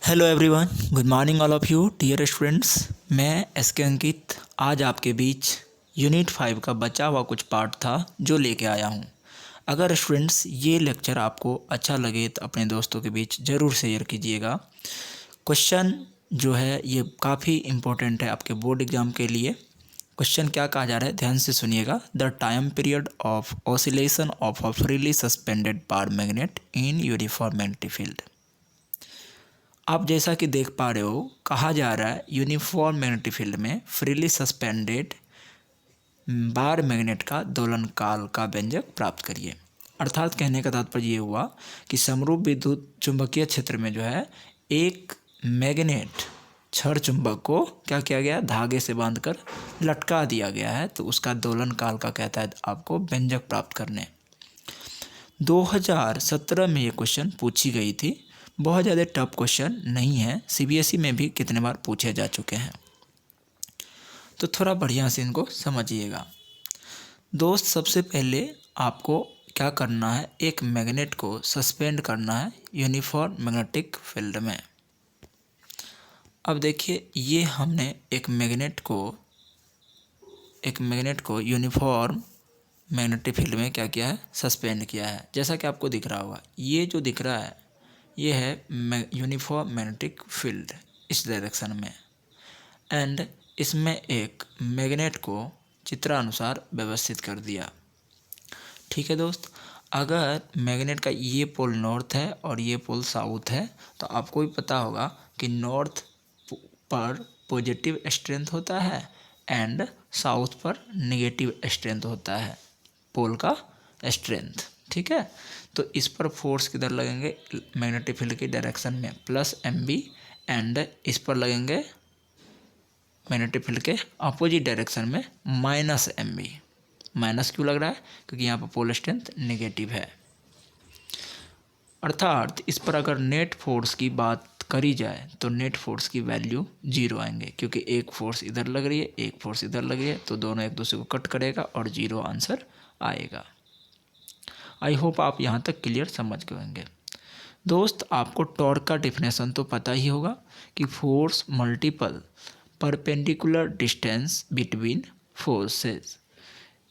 Hello everyone, good morning all of you dear students. मैं S K Ankit आज आपके बीच unit 5 का बचा हुआ कुछ पार्ट था जो लेके आया हूँ। अगर स्टूडेंट्स ये लेक्चर आपको अच्छा लगे तो अपने दोस्तों के बीच ज़रूर शेयर कीजिएगा। क्वेश्चन जो है ये काफ़ी इम्पोर्टेंट है आपके बोर्ड एग्ज़ाम के लिए। क्वेश्चन क्या कहा जा रहा है, ध्यान से सुनिएगा। The time period of oscillation of a freely suspended bar magnet in uniform magnetic field. आप जैसा कि देख पा रहे हो, कहा जा रहा है यूनिफॉर्म मैग्नेटिक फील्ड में फ्रीली सस्पेंडेड बार मैग्नेट का दोलन काल का व्यंजक प्राप्त करिए। अर्थात कहने का तात्पर्य ये हुआ कि समरूप विद्युत चुंबकीय क्षेत्र में जो है एक मैग्नेट छड़ चुंबक को क्या किया गया, धागे से बांधकर लटका दिया गया है, तो उसका दोलन काल का कहता है आपको व्यंजक प्राप्त करने। 2017 में ये क्वेश्चन पूछी गई थी। बहुत ज़्यादा टफ क्वेश्चन नहीं है, सीबीएसई में भी कितने बार पूछे जा चुके हैं, तो थोड़ा बढ़िया से इनको समझिएगा। दोस्त, सबसे पहले आपको क्या करना है, एक मैग्नेट को सस्पेंड करना है यूनिफॉर्म मैग्नेटिक फील्ड में। अब देखिए, ये हमने एक मैग्नेट को यूनिफॉर्म मैग्नेटिक फील्ड में क्या किया है, सस्पेंड किया है। जैसा कि आपको दिख रहा होगा, ये जो दिख रहा है ये है यूनिफॉर्म मैग्नेटिक फील्ड इस डायरेक्शन में, एंड इसमें एक मैग्नेट को चित्रानुसार व्यवस्थित कर दिया। ठीक है दोस्त, अगर मैग्नेट का ये पोल नॉर्थ है और ये पोल साउथ है, तो आपको भी पता होगा कि नॉर्थ पर पॉजिटिव स्ट्रेंथ होता है एंड साउथ पर नेगेटिव स्ट्रेंथ होता है, पोल का स्ट्रेंथ। ठीक है, तो इस पर फोर्स किधर लगेंगे, मैग्नेटिक फील्ड की डायरेक्शन में प्लस एम बी, एंड इस पर लगेंगे मैग्नेटिक फील्ड के अपोजिट डायरेक्शन में माइनस एम बी। माइनस क्यों लग रहा है, क्योंकि यहाँ पर पोल स्ट्रेंथ नेगेटिव है। अर्थात इस पर अगर नेट फोर्स की बात करी जाए तो नेट फोर्स की वैल्यू 0 आएंगे, क्योंकि एक फोर्स इधर लग रही है, एक फोर्स इधर लग रही है, तो दोनों एक दूसरे को कट करेगा और 0 आंसर आएगा। आई होप आप यहाँ तक क्लियर समझ गए होंगे। दोस्त, आपको टॉर्क का डिफिनेशन तो पता ही होगा कि force multiple perpendicular distance between forces,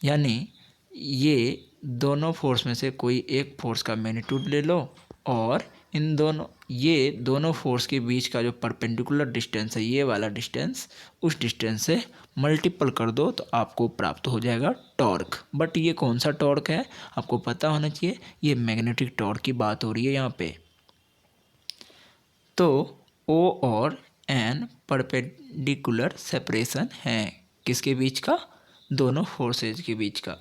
यानी ये दोनों फोर्स में से कोई एक फोर्स का मैग्नीट्यूड ले लो और ये दोनों फोर्स के बीच का जो परपेंडिकुलर डिस्टेंस है, ये वाला डिस्टेंस, उस डिस्टेंस से मल्टीपल कर दो तो आपको प्राप्त हो जाएगा टॉर्क। बट ये कौन सा टॉर्क है आपको पता होना चाहिए, ये मैग्नेटिक टॉर्क की बात हो रही है यहाँ पे। तो O और N परपेंडिकुलर सेपरेशन है, किसके बीच का, दोनों फोर्सेज के बीच का।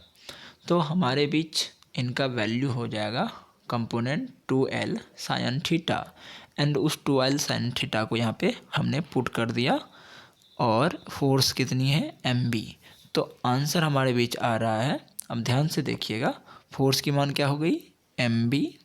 तो हमारे बीच इनका वैल्यू हो जाएगा component 2L sine theta, and उस 2L साइन थीटा को यहाँ पे हमने पुट कर दिया, और फोर्स कितनी है, MB। तो आंसर हमारे बीच आ रहा है, अब ध्यान से देखिएगा, फोर्स की मान क्या हो गई, MB।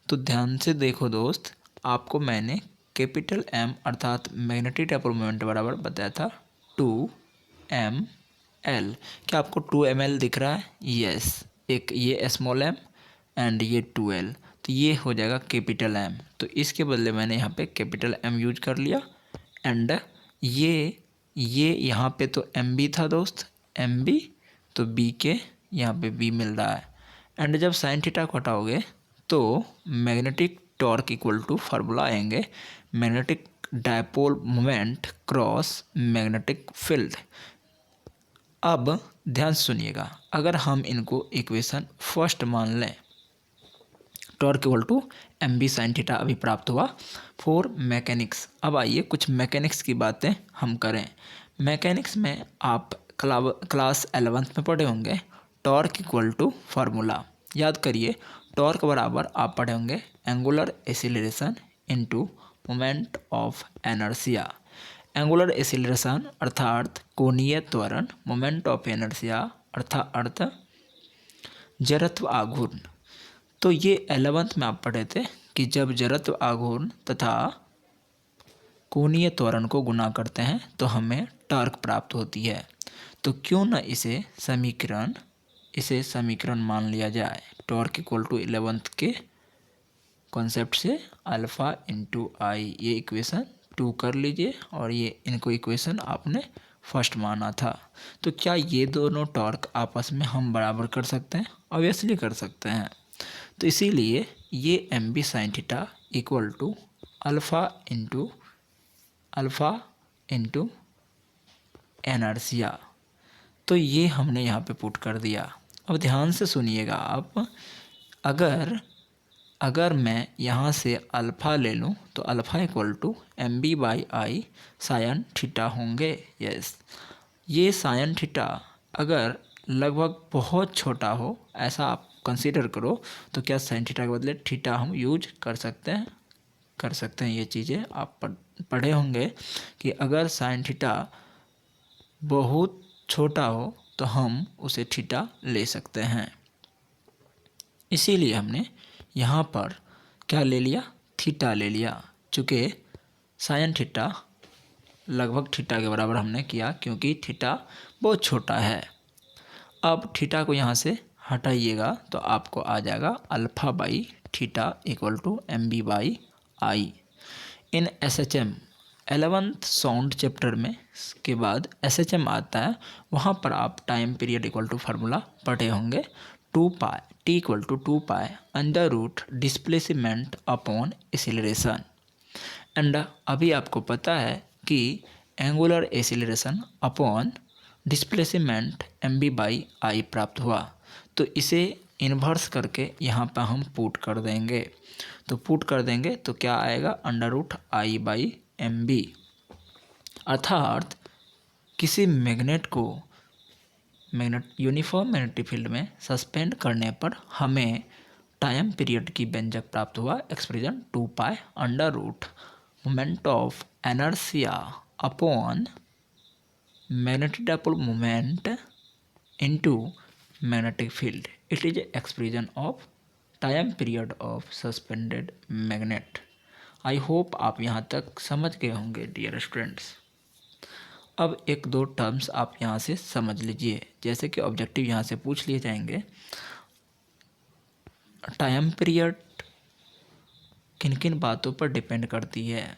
तो ध्यान से देखो दोस्त, आपको मैंने कैपिटल M अर्थात मैग्नेटिक डायपोल मोमेंट बराबर बताया था 2ml। क्या आपको 2ml दिख रहा है, यस, एक ये स्मॉल m एंड ये 2l, तो ये हो जाएगा कैपिटल M। तो इसके बदले मैंने यहाँ पे कैपिटल M यूज कर लिया, एंड ये यहाँ पे तो MB था दोस्त, MB, तो B के यहाँ पे B मिल रहा है, एंड जब साइन थीटा को हटाओगे तो magnetic torque equal to formula आएंगे magnetic dipole moment cross magnetic field. अब ध्यान सुनिएगा, अगर हम इनको इक्वेशन फर्स्ट मान लें, torque equal to MB sine theta अभी प्राप्त हुआ फॉर मैकेनिक्स। अब आइए कुछ मैकेनिक्स की बातें हम करें। मैकेनिक्स में आप क्लास 11th में पढ़े होंगे टॉर्क इक्वल टू फार्मूला, याद करिए। टॉर्क बराबर आप पढ़े होंगे angular acceleration into moment of inertia. Angular acceleration अर्थात कोणीय त्वरण, मोमेंट ऑफ इनर्शिया अर्थात जड़त्व आघूर्ण। तो ये 11th में आप पढ़े थे कि जब जड़त्व आघूर्ण तथा कोणीय त्वरण को गुना करते हैं तो हमें टॉर्क प्राप्त होती है। तो क्यों न इसे समीकरण मान लिया जाए, टॉर्क इक्वल टू 11th के कॉन्सेप्ट से अल्फ़ा इंटू आई, ये इक्वेशन 2 कर लीजिए और ये इनको इक्वेशन आपने फर्स्ट माना था। तो क्या ये दोनों टॉर्क आपस में हम बराबर कर सकते हैं? ऑब्वियसली कर सकते हैं। तो इसीलिए ये M B sine theta equal to alpha into inertia. तो ये हमने यहाँ पे पुट कर दिया। अब ध्यान से सुनिएगा आप, अगर मैं यहाँ से अल्फ़ा ले लूँ तो alpha equal to M B by I sine theta होंगे। यस, ये साइन थीटा अगर लगभग बहुत छोटा हो, ऐसा आप कंसीडर करो, तो क्या साइन थीटा के बदले थीटा हम यूज कर सकते हैं। ये चीज़ें आप पढ़े होंगे कि अगर साइन थीटा बहुत छोटा हो तो हम उसे थीटा ले सकते हैं। इसीलिए हमने यहाँ पर क्या ले लिया? थीटा ले लिया, चूँकि साइन थीटा लगभग थीटा के बराबर हमने किया क्योंकि थीटा बहुत छोटा है। अब थीटा को यहाँ से हटाइएगा तो आपको आ जाएगा alpha by theta equal to M B by I. In SHM 11th sound chapter में के बाद SHM आता है, वहाँ पर आप time period equal to formula पढ़े होंगे, 2 pi T equal to 2 pi under root displacement upon acceleration. And अभी आपको पता है कि angular acceleration upon displacement M B by I प्राप्त हुआ, तो इसे इन्वर्स करके यहाँ पर हम पुट कर देंगे। तो पुट कर देंगे तो क्या आएगा? Under root I by M B. अर्थात किसी मैग्नेट को यूनिफॉर्म मैग्नेटिक फील्ड में सस्पेंड करने पर हमें टाइम पीरियड की व्यंजक प्राप्त हुआ, expression 2 pi under root moment of inertia upon magnetic dipole moment into magnetic field. It is expression of time period of suspended magnet. I hope आप यहाँ तक समझ गए होंगे डियर स्टूडेंट्स। अब एक दो टर्म्स आप यहाँ से समझ लीजिए, जैसे कि ऑब्जेक्टिव यहाँ से पूछ लिए जाएंगे। टाइम पीरियड किन किन बातों पर डिपेंड करती है?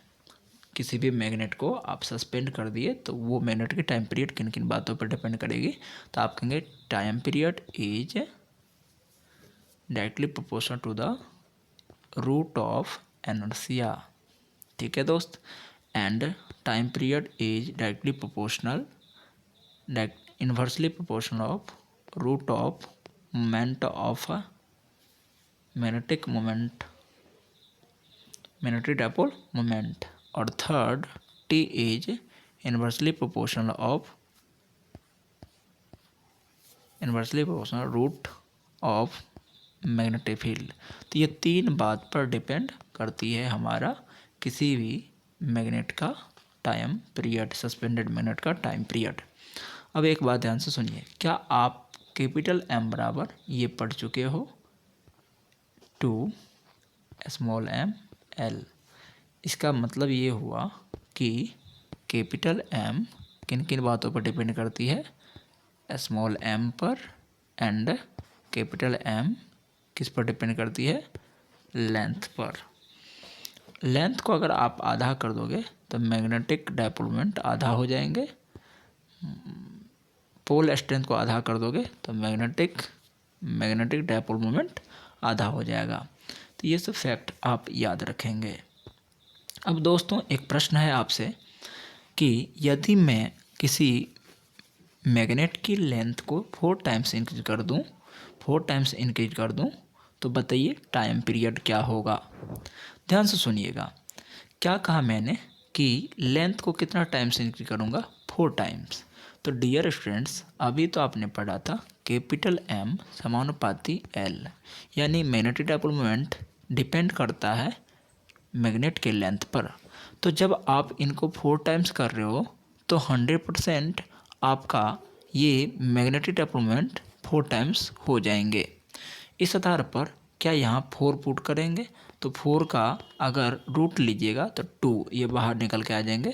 किसी भी मैग्नेट को आप सस्पेंड कर दिए तो वो मैग्नेट की टाइम पीरियड किन किन बातों पर डिपेंड करेगी? तो आप कहेंगे time period is directly proportional to the root of inertia. ठीक है दोस्त, and time period is directly proportional inversely proportional of root of moment of magnetic dipole moment. और third, T is inversely proportional root of magnetic field. तो ये तीन बात पर depend करती है हमारा किसी भी मैग्नेट का टाइम पीरियड, सस्पेंडेड मैग्नेट का टाइम पीरियड। अब एक बात ध्यान से सुनिए, क्या आप कैपिटल M बराबर ये पढ़ चुके हो? 2 स्मॉल m l। इसका मतलब ये हुआ कि कैपिटल M किन किन बातों पर डिपेंड करती है? स्मॉल m पर, एंड कैपिटल M किस पर डिपेंड करती है? लेंथ पर। लेंथ को अगर आप आधा कर दोगे तो मैग्नेटिक डाइपोल मोमेंट आधा हो जाएंगे, पोल स्ट्रेंथ को आधा कर दोगे तो मैग्नेटिक डाइपोल मोमेंट आधा हो जाएगा। तो ये सब फैक्ट आप याद रखेंगे। अब दोस्तों एक प्रश्न है आपसे कि यदि मैं किसी मैग्नेट की लेंथ को 4 टाइम्स इंक्रीज कर दूं तो बताइए टाइम पीरियड क्या होगा? ध्यान से सुनिएगा, क्या कहा मैंने कि लेंथ को कितना टाइम्स इंक्रीज करूँगा? 4 टाइम्स। तो डियर स्टूडेंट्स, अभी तो आपने पढ़ा था कैपिटल M समानुपाती L, यानी मैग्नेटिक डाइपोल मोमेंट डिपेंड करता है मैग्नेट के लेंथ पर। तो जब आप इनको 4 टाइम्स कर रहे हो तो 100% आपका ये मैग्नेटिक डाइपोल मोमेंट 4 टाइम्स हो जाएंगे। इस आधार पर क्या यहाँ 4 पुट करेंगे तो 4 का अगर रूट लीजिएगा तो 2 ये बाहर निकल के आ जाएंगे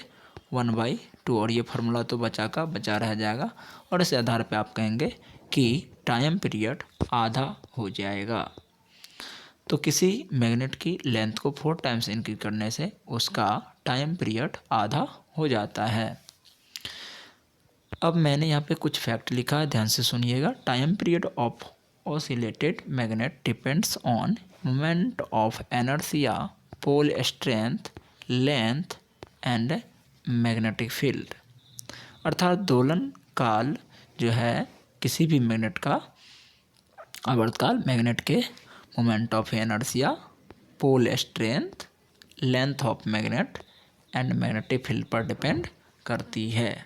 1/2, और ये फार्मूला तो बचा रह जाएगा। और इस आधार पे आप कहेंगे कि टाइम पीरियड आधा हो जाएगा। तो किसी मैग्नेट की लेंथ को 4 टाइम्स इंक्रीज करने से उसका टाइम पीरियड आधा हो जाता है। अब मैंने यहाँ पे कुछ फैक्ट लिखा है, ध्यान से सुनिएगा। Time period of oscillated magnet depends on moment of inertia, pole strength, length and magnetic field. अर्थात दोलन काल जो है किसी भी मैग्नेट का आवर्तकाल मैग्नेट के moment of inertia, pole strength, length of magnet and magnetic field पर डिपेंड करती है।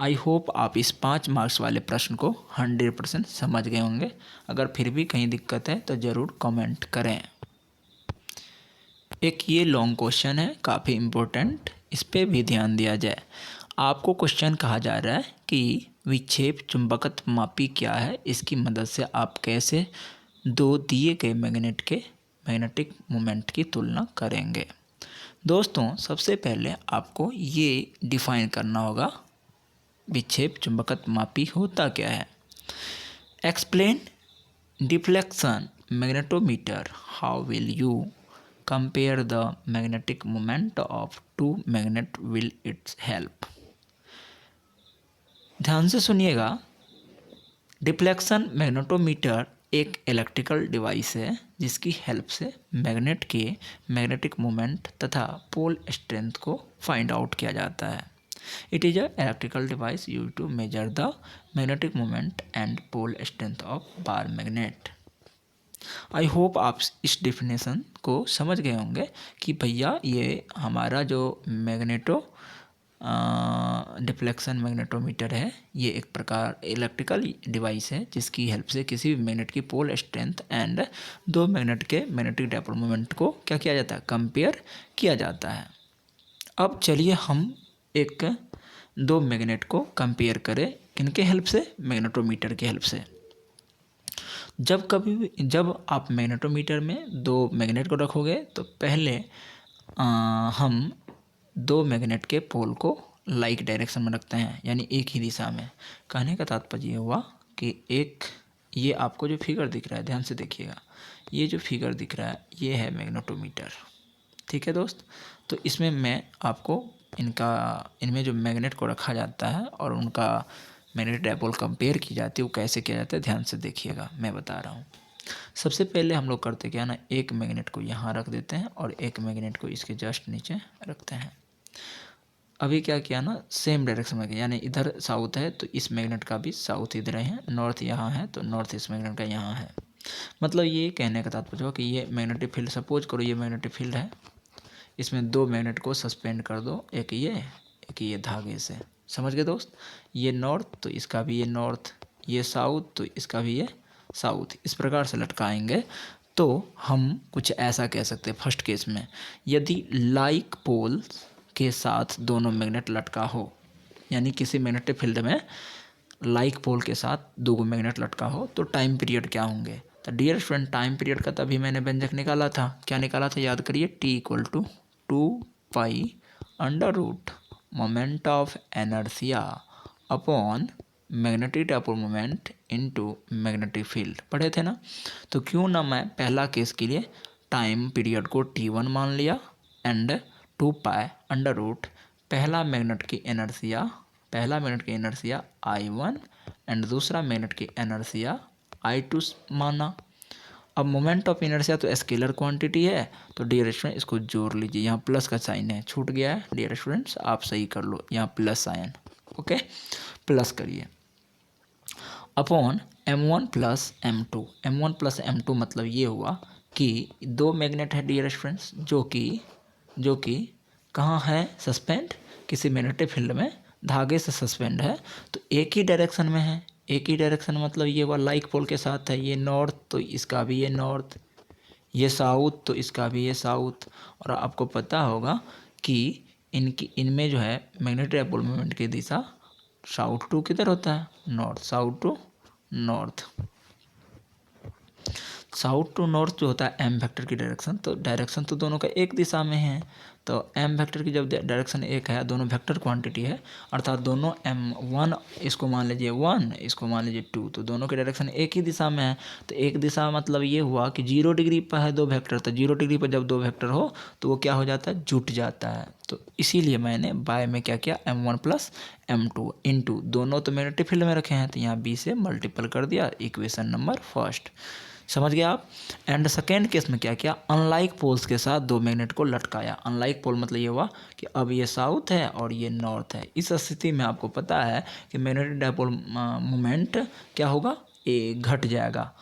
आई होप आप इस 5 मार्क्स वाले प्रश्न को 100% समझ गए होंगे। अगर फिर भी कहीं दिक्कत है तो ज़रूर कमेंट करें। एक ये लॉन्ग क्वेश्चन है, काफ़ी इम्पोर्टेंट, इस पर भी ध्यान दिया जाए। आपको क्वेश्चन कहा जा रहा है कि विक्षेप चुंबकत्व मापी क्या है, इसकी मदद से आप कैसे दो दिए गए मैग्नेट के मैग्नेटिक मोमेंट की तुलना करेंगे। दोस्तों, सबसे पहले आपको ये डिफाइन करना होगा विक्षेप चुंबकत्व मापी होता क्या है। Explain deflection magnetometer, how will you compare the magnetic moment of two magnet, will its help. ध्यान से सुनिएगा। डिफ्लेक्शन मैग्नेटोमीटर एक इलेक्ट्रिकल डिवाइस है जिसकी हेल्प से मैग्नेट के मैग्नेटिक मोमेंट तथा पोल स्ट्रेंथ को फाइंड आउट किया जाता है। It is a electrical device use to measure the magnetic moment and pole strength of bar magnet. I hope आप इस डेफिनेशन को समझ गए होंगे कि भैया ये हमारा जो मैग्नेटो डिफ्लेक्शन मैग्नेटोमीटर है, ये एक प्रकार इलेक्ट्रिकल डिवाइस है जिसकी हेल्प से किसी भी मैग्नेट की पोल स्ट्रेंथ एंड दो मैग्नेट के मैग्नेटिक डाइपोल मोमेंट को क्या किया जाता है, कंपेयर किया जाता है। अब चलिए हम एक दो मैग्नेट को कंपेयर करें, किनके हेल्प से, मैग्नेटोमीटर के हेल्प से। जब आप मैग्नेटोमीटर में दो मैग्नेट को रखोगे तो पहले हम दो मैग्नेट के पोल को लाइक डायरेक्शन में रखते हैं, यानी एक ही दिशा में। कहने का तात्पर्य हुआ कि एक, ये आपको जो फिगर दिख रहा है, ध्यान से देखिएगा, ये जो फिगर दिख रहा है ये है मैग्नेटोमीटर, ठीक है दोस्त। तो इसमें मैं आपको इनमें जो मैग्नेट को रखा जाता है और उनका मैग्नेटिक डाइपोल कंपेयर की जाती है, वो कैसे किया जाता है, ध्यान से देखिएगा, मैं बता रहा हूँ। सबसे पहले हम लोग करते क्या ना, एक मैग्नेट को यहाँ रख देते हैं और एक मैग्नेट को इसके जस्ट नीचे रखते हैं। अभी क्या किया ना, सेम डायरेक्शन में किया, यानी इधर साउथ है तो इस मैग्नेट का भी साउथ इधर है, नॉर्थ यहाँ है तो नॉर्थ इस मैग्नेट का यहाँ है। मतलब ये कहने का तात्पर्य हो कि ये मैग्नेटिक फील्ड, सपोज करो ये मैग्नेटिक फील्ड है, इसमें दो मैग्नेट को सस्पेंड कर दो, एक ये धागे से, समझ गए दोस्त। ये नॉर्थ तो इसका भी ये नॉर्थ, ये साउथ तो इसका भी ये साउथ, इस प्रकार से लटकाएंगे तो हम कुछ ऐसा कह सकते हैं। फर्स्ट केस में यदि लाइक पोल के साथ दोनों मैग्नेट लटका हो, यानी किसी मैग्नेटिक फील्ड में लाइक पोल के साथ दो मैग्नेट लटका हो, तो टाइम पीरियड क्या होंगे। तो डियर स्टूडेंट, टाइम पीरियड का तभी मैंने व्यंजक निकाला था, क्या निकाला था, याद करिए, T=2π√, moment of inertia upon magnetic dipole moment into magnetic field, पढ़े थे ना। तो क्यों ना मैं पहला केस के लिए टाइम पीरियड को T1 मान लिया एंड 2π√, पहला मैग्नेट की एनर्शिया I1 एंड दूसरा मैग्नेट की एनर्शिया I2 माना। अब मोमेंट ऑफ इनर्शिया तो स्केलर क्वांटिटी है, तो डियर स्टूडेंट इसको जोड़ लीजिए, यहाँ प्लस का साइन है, छूट गया है डियर स्टूडेंट्स, आप सही कर लो, यहाँ प्लस साइन, ओके, प्लस करिए, upon M1 + M2। M1 + M2 मतलब ये हुआ कि दो मैग्नेट है डियर स्टूडेंट्स, जो कि कहाँ है, सस्पेंड, किसी मैग्नेटिक फील्ड में धागे से सस्पेंड है, तो एक ही डायरेक्शन में है। एक ही डायरेक्शन मतलब ये हुआ लाइक पोल के साथ है, ये नॉर्थ तो इसका भी ये नॉर्थ, ये साउथ तो इसका भी ये साउथ। और आपको पता होगा कि इनमें जो है मैग्नेटिक डाइपोल मोमेंट की दिशा साउथ टू किधर होता है, north, south to north. South to north जो होता है एम वेक्टर की डायरेक्शन, तो डायरेक्शन तो दोनों का एक दिशा में है, तो एम वेक्टर की जब डायरेक्शन एक है, दोनों वेक्टर क्वांटिटी है, अर्थात दोनों m1 इसको मान लीजिए 1, इसको मान लीजिए 2, तो दोनों की डायरेक्शन एक ही दिशा में है। तो एक दिशा मतलब ये हुआ कि 0 डिग्री पर है दो वेक्टर, तो 0 डिग्री पर जब दो वेक्टर हो तो वो क्या हो जाता है, जुट जाता है। तो इसीलिए मैंने बाय में क्या किया, m1 प्लस m2 इंटू, दोनों तो मैग्नेटिक फील्ड में रखे हैं तो यहाँ b से मल्टीपल कर दिया, इक्वेशन नंबर फर्स्ट। समझ गए आप। एंड सेकेंड केस में क्या किया, अनलाइक पोल्स के साथ दो मैग्नेट को लटकाया। अनलाइक पोल मतलब ये हुआ कि अब ये साउथ है और ये नॉर्थ है। इस स्थिति में आपको पता है कि मैग्नेटिक डायपोल मोमेंट क्या होगा, ये घट जाएगा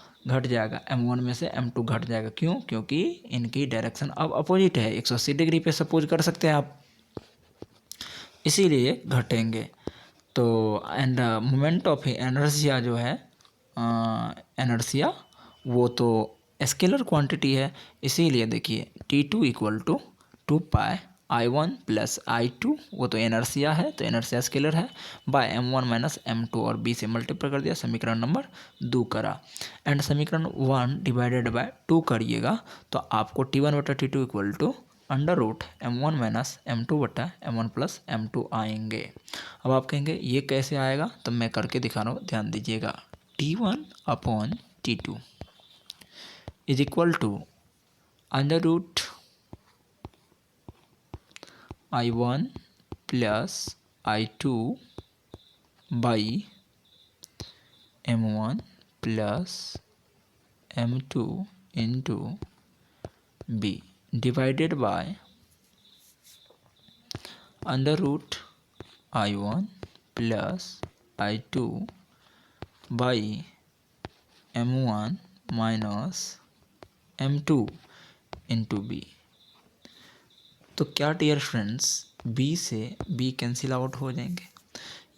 m1 में से m2 घट जाएगा। क्यों, क्योंकि इनकी डायरेक्शन अब अपोजिट है, 180 डिग्री पे सपोज कर सकते हैं आप, इसीलिए घटेंगे। तो एंड मोमेंट ऑफ एनर्जिया जो है, एनर्जिया वो तो स्केलर क्वांटिटी है, इसीलिए देखिए T2 equal to 2 pi I1 plus I2, वो तो एनर्सिया है, तो एनर्सिया स्केलर है, बाय m1 माइनस m2 और b से मल्टीप्लाई कर दिया, समीकरण नंबर 2 करा। एंड समीकरण 1 डिवाइडेड बाय 2 करिएगा तो आपको T1 बटा T2 equal to under root m1 minus m2 बटा m1 प्लस m2 आएंगे। अब आप कहेंगे ये कैसे आएगा, तो मैं करके दिखा रहा हूँ, ध्यान दीजिएगा। T1 upon T2 is equal to under root I1 plus I2 by m1 plus m2 into b divided by under root I1 plus I2 by m1 minus m2 into b। तो क्या डियर फ्रेंड्स, b से b cancel out हो जाएंगे,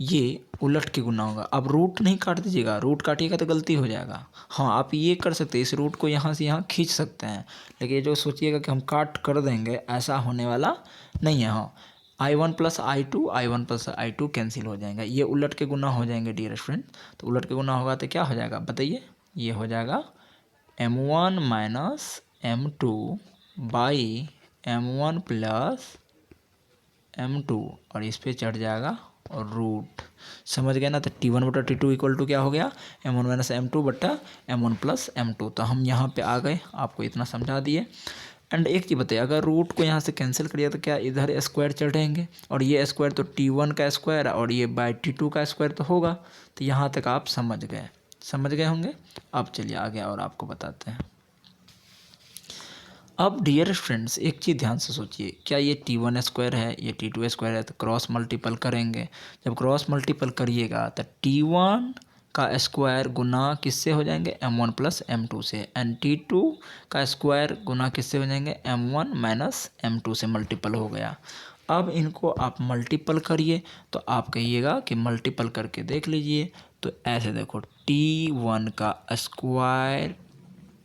ये उलट के गुना होगा। अब रूट नहीं काट दीजिएगा, रूट काटिएगा तो गलती हो जाएगा। हाँ, आप ये कर सकते हैं, इस रूट को यहाँ से यहाँ खींच सकते हैं, लेकिन ये जो सोचिएगा कि हम काट कर देंगे, ऐसा होने वाला नहीं है। हाँ, I1 प्लस I2 कैंसिल हो जाएगा, ये उलट के गुना हो जाएंगे डियर फ्रेंड। तो उलट के गुना होगा तो क्या हो जाएगा बताइए, ये हो जाएगा m1 minus m2 by m1 plus m2 और इस पे चढ़ जाएगा और रूट। समझ गए ना। तो T1 बटा T2 इक्वल टू क्या हो गया, m1 माइनस m2 बटा m1 प्लस m2। तो हम यहाँ पे आ गए, आपको इतना समझा दिए। एंड एक चीज़ बताइए, अगर रूट को यहाँ से कैंसिल करिए तो क्या इधर स्क्वायर चढ़ेंगे, और ये स्क्वायर तो T1 का स्क्वायर और ये बाई T2 का स्क्वायर तो होगा। तो यहाँ तक आप समझ गए होंगे। अब चलिए आगे और आपको बताते हैं। अब डियर फ्रेंड्स एक चीज़ ध्यान से सोचिए, क्या ये T1 स्क्वायर है, ये T2 स्क्वायर है, तो क्रॉस मल्टीपल करेंगे। जब क्रॉस मल्टीपल करिएगा तो T1 का स्क्वायर गुना किससे हो जाएंगे, m1 प्लस m2 से, एंड T2 का स्क्वायर गुना किससे हो जाएंगे, m1 माइनस m2 से मल्टीपल हो गया। अब इनको आप मल्टीपल करिए, तो आप कहिएगा कि मल्टीपल करके देख लीजिए। तो ऐसे देखो, T1 का स्क्वायर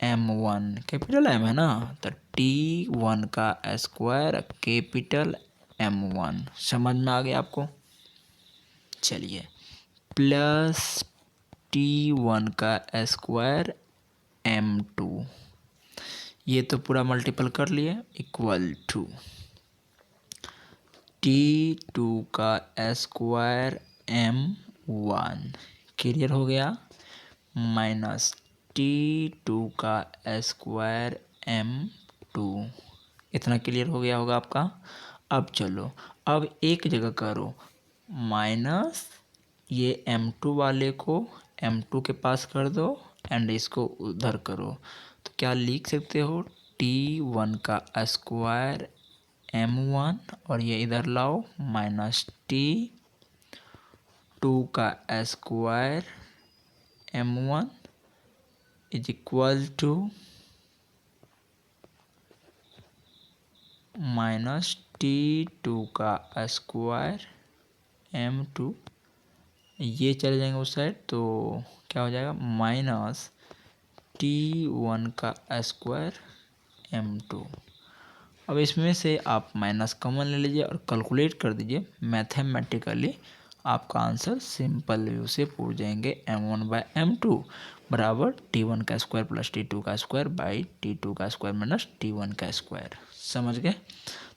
m1 कैपिटल M है ना, तो T1 का स्क्वायर कैपिटल M1। समझ में आ गया आपको। चलिए, प्लस T1 का स्क्वायर M2, ये तो पूरा मल्टीपल कर लिए, इक्वल टू T2 का स्क्वायर M1, क्लियर हो गया, माइनस T2 का स्क्वायर M2। इतना क्लियर हो गया होगा आपका। अब चलो, अब एक जगह करो, माइनस ये M2 वाले को M2 के पास कर दो एंड इसको उधर करो, तो क्या लिख सकते हो, T1 का स्क्वायर M1 और ये इधर लाओ, माइनस T2 का square M1 is equal to minus T2 का स्क्वायर M2, ये चले जाएंगे उस साइड, तो क्या हो जाएगा, माइनस T1 का स्क्वायर M2। अब इसमें से आप माइनस कॉमन ले लीजिए और कैलकुलेट कर दीजिए, मैथमेटिकली आपका आंसर सिंपल व्यू से पूछ जाएंगे m1 बाई m2 बराबर T1 का स्क्वायर प्लस T2 का स्क्वायर बाई T2 का स्क्वायर माइनस T1 का स्क्वायर। समझ गए?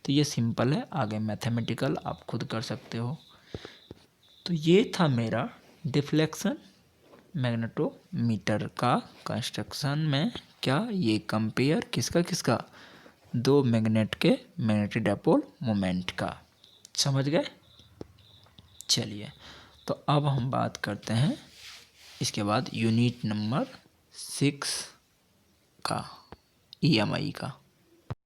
तो ये सिंपल है, आगे मैथमेटिकल आप खुद कर सकते हो। तो ये था मेरा डिफ्लेक्शन मैग्नेटोमीटर का कंस्ट्रक्शन में क्या, ये कंपेयर किसका किसका, दो मैग्नेट के मैग्नेटिक डाइपोल मोमेंट का। समझ गए? चलिए, तो अब हम बात करते हैं इसके बाद यूनिट नंबर 6 का, EMI का।